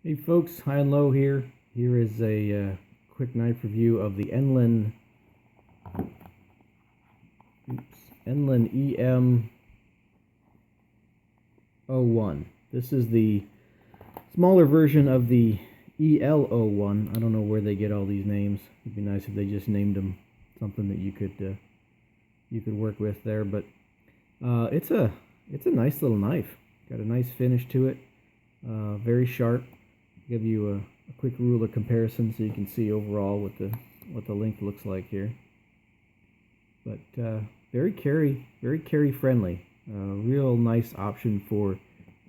Hey folks, high and low here. Here is a quick knife review of the Enlan EM01. This is the smaller version of the EL-01. I don't know where they get all these names. It'd be nice if they just named them something that you could work with there. But it's a nice little knife. Got a nice finish to it. Very sharp. Give you a quick ruler comparison so you can see overall what the length looks like here. But very carry friendly. Real nice option for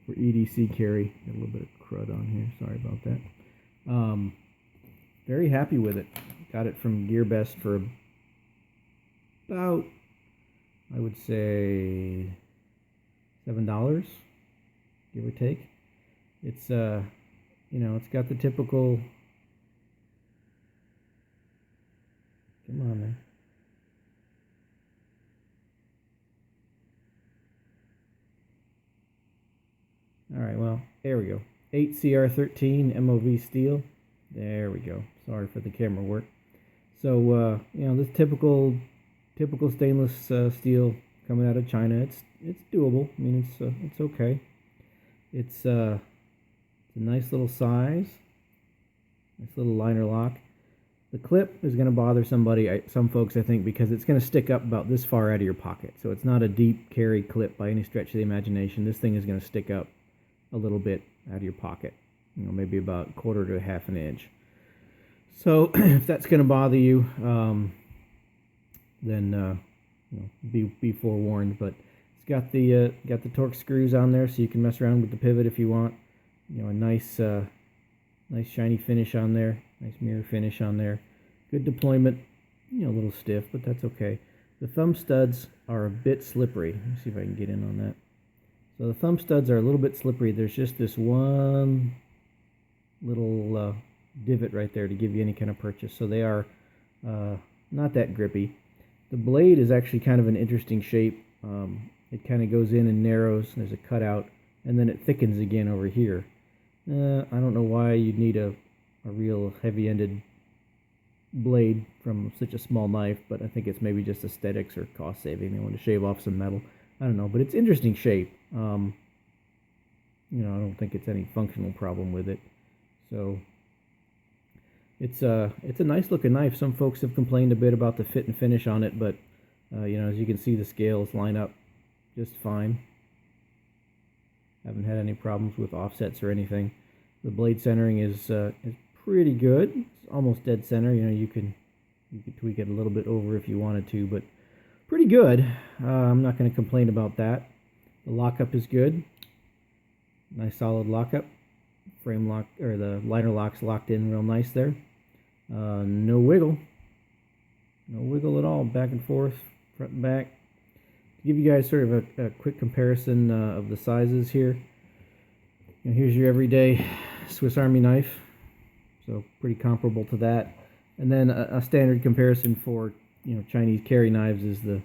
EDC carry. Got a little bit of crud on here. Sorry about that. Very happy with it. Got it from GearBest for about, I would say, $7, give or take. It's it's got the typical, come on there. Alright, well, there we go. 8CR13 MOV steel. There we go. Sorry for the camera work. So, this typical stainless steel coming out of China. It's doable. I mean, it's okay. It's a nice little size. Nice little liner lock. The clip is going to bother some folks, I think, because it's going to stick up about this far out of your pocket. So it's not a deep carry clip by any stretch of the imagination. This thing is going to stick up a little bit out of your pocket. Maybe about a quarter to half an inch. So if that's going to bother you, then be forewarned. But it's got the torque screws on there, so you can mess around with the pivot if you want. A nice shiny finish on there, nice mirror finish on there. Good deployment. A little stiff, but that's okay. The thumb studs are a bit slippery. Let me see if I can get in on that. So the thumb studs are a little bit slippery. There's just this one little divot right there to give you any kind of purchase. So they are not that grippy. The blade is actually kind of an interesting shape. It kind of goes in and narrows. There's a cutout, and then it thickens again over here. I don't know why you'd need a real heavy-ended blade from such a small knife, but I think it's maybe just aesthetics or cost saving. They want to shave off some metal. I don't know, but it's interesting shape. I don't think it's any functional problem with it. So it's a nice looking knife. Some folks have complained a bit about the fit and finish on it, but as you can see, the scales line up just fine. Haven't had any problems with offsets or anything. The blade centering is pretty good. It's almost dead center. You could tweak it a little bit over if you wanted to, but pretty good. I'm not going to complain about that. The lockup is good. Nice solid lockup. Frame lock, or the liner lock's locked in real nice there. No wiggle. No wiggle at all. Back and forth, front and back. To give you guys sort of a quick comparison of the sizes here. Here's your everyday Swiss Army knife. So pretty comparable to that. And then a standard comparison for Chinese carry knives is the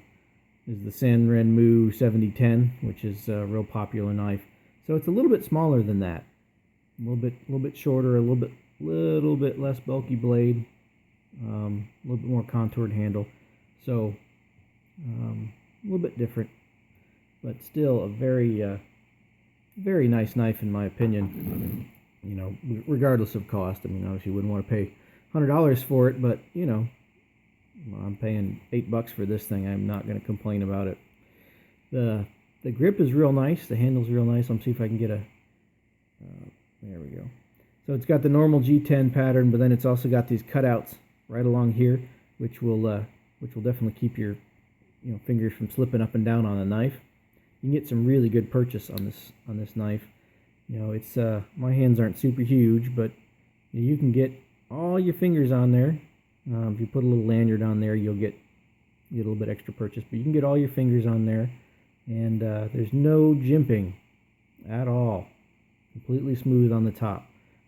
Sanrenmu 7010, which is a real popular knife. So it's a little bit smaller than that. A little bit shorter, a little bit less bulky blade, a little bit more contoured handle. So a little bit different, but still a very nice knife in my opinion. Regardless of cost. I mean, obviously you wouldn't want to pay $100 for it, but I'm paying $8 for this thing. I'm not going to complain about it. The grip is real nice. The handle's real nice. Let me see if I can get a. There we go. So it's got the normal G10 pattern, but then it's also got these cutouts right along here, which will definitely keep your fingers from slipping up and down on the knife. You can get some really good purchase on this knife. It's my hands aren't super huge, but you can get all your fingers on there. If you put a little lanyard on there, you'll get a little bit extra purchase, but you can get all your fingers on there, and there's no jimping at all. Completely smooth on the top,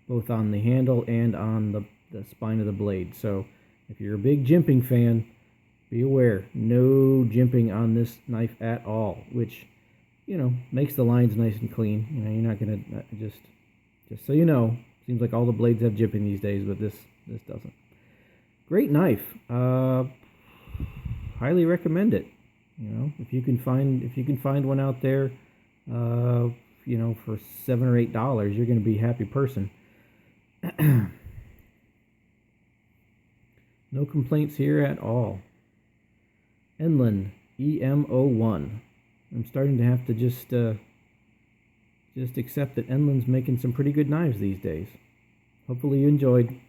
both on the handle and on the spine of the blade. So if you're a big jimping fan, be aware, no jimping on this knife at all, which makes the lines nice and clean. You're not gonna just so you know, Seems like all the blades have jimping these days, but this doesn't. Great knife. Highly recommend it. You know, if you can find one out there, you know, for $7 or $8, you're going to be a happy person. No complaints here at all. Enlan EM-01. I'm starting to have to just accept that Enlan's making some pretty good knives these days. Hopefully you enjoyed.